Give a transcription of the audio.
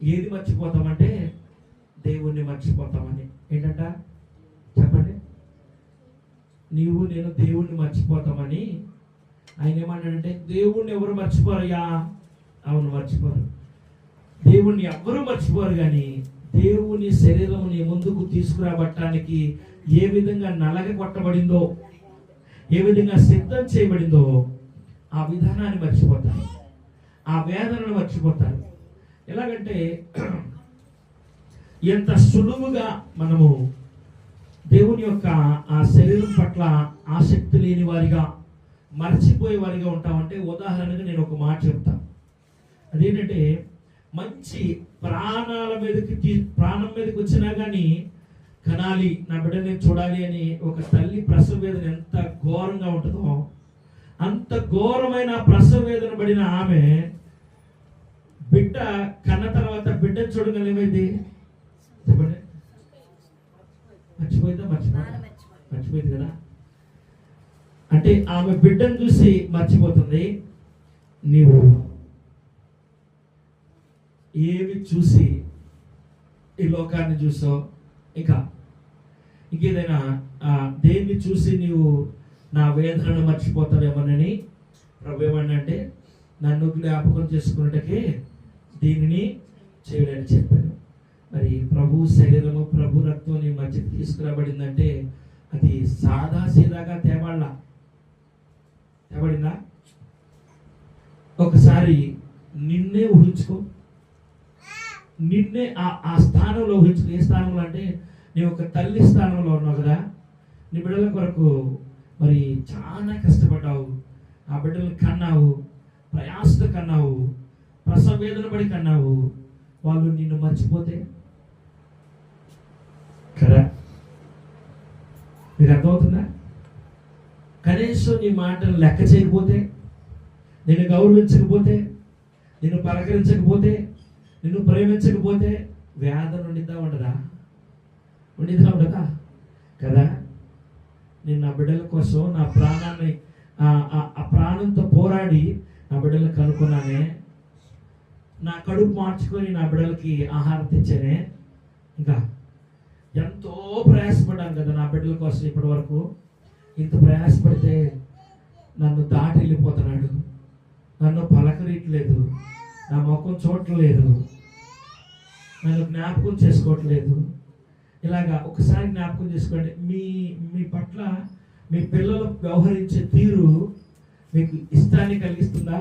ఏది మర్చిపోతామంటే దేవుణ్ణి మర్చిపోతామని. ఏంటంట చెప్పండి? నీవు నేను దేవుణ్ణి మర్చిపోతామని. ఆయన ఏమన్నాడంటే దేవుణ్ణి ఎవరు మర్చిపోరయ్యా? అవును, మర్చిపోరు. దేవుణ్ణి ఎవ్వరూ మర్చిపోరు, కానీ దేవుని శరీరముని ముందుకు తీసుకురాబట్టడానికి ఏ విధంగా నలగ కొట్టబడిందో, ఏ విధంగా సిద్ధం చేయబడిందో ఆ విధానాన్ని మర్చిపోతారు, ఆ వేదనను మర్చిపోతారు. ఎలాగంటే ఎంత సులువుగా మనము దేవుని యొక్క ఆ శరీరం పట్ల ఆసక్తి లేని వారిగా, మర్చిపోయే వారిగా ఉంటామంటే, ఉదాహరణగా నేను ఒక మాట చెప్తాను. అదేంటంటే, మంచి ప్రాణం మీదకి వచ్చినా కానీ కనాలి, నా బిడ్డని చూడాలి అని ఒక తల్లి ప్రసవ వేదన ఎంత ఘోరంగా ఉంటుందో, అంత ఘోరమైన ప్రసవ వేదన పడిన ఆమె బిడ్డ కన్న తర్వాత బిడ్డను చూడగల ఏమైంది చెప్పండి? మర్చిపోయిందా? మర్చిపోయింది కదా. అంటే ఆమె బిడ్డను చూసి మర్చిపోతుంది. నీవు ఏమి చూసి ఈ లోకాన్ని చూసో, ఇంకేదైనా దేన్ని చూసి నీవు నా వేదనను మర్చిపోతావేమోనని ప్రభు ఏమన్నంటే, నన్ను జ్ఞాపకం చేసుకున్నట్టుకే దీనిని చేయడని చెప్పాను. మరి ప్రభు శరీరము, ప్రభు రక్తం నీ మధ్యకి తీసుకురాబడిందంటే అది సాదా సీదాగా తేబడిందా? ఒకసారి నిన్నే ఊహించుకో, నిన్నే ఆ స్థానంలో ఊహించుకో. ఏ స్థానంలో అంటే, నీ ఒక తల్లి స్థానంలో ఉన్నావు కదా. నీ బిడ్డల కొరకు మరి చాలా కష్టపడ్డావు, ఆ బిడ్డలను కన్నావు, ప్రయాసతో కన్నావు, ప్రసవ వేదన పడి కన్నావు. వాళ్ళు నిన్ను మర్చిపోతే కదా? మీకు అర్థమవుతుందా? కనీసం నీ మాటను లెక్క చేయకపోతే, నిన్ను గౌరవించకపోతే, నిన్ను పలకరించకపోతే, నిన్ను ప్రేమించకపోతే వేదన ఉండిద్దా ఉండదా? ఉండదా కదా? నేను నా బిడ్డల కోసం నా ప్రాణాన్ని ఆ ప్రాణంతో పోరాడి నా బిడ్డలకు కనుక్కున్నానే, నా కడుపు మార్చుకొని నా బిడ్డలకి ఆహారం తెచ్చానే, ఇంకా ఎంతో ప్రయాసపడ్డాను కదా నా బిడ్డల కోసం. ఇప్పటి వరకు ఇంత ప్రయాసపడితే నన్ను దాటి వెళ్ళిపోతున్నాడు, నన్ను పలకరియట్లేదు, నా ముఖం చూడట్లేదు, నన్ను జ్ఞాపకం చేసుకోవట్లేదు. ఇలాగా ఒకసారి జ్ఞాపకం చేసుకోండి. మీ పట్ల మీ పిల్లలు వ్యవహరించే తీరు మీకు ఇష్టాన్ని కలిగించిందా?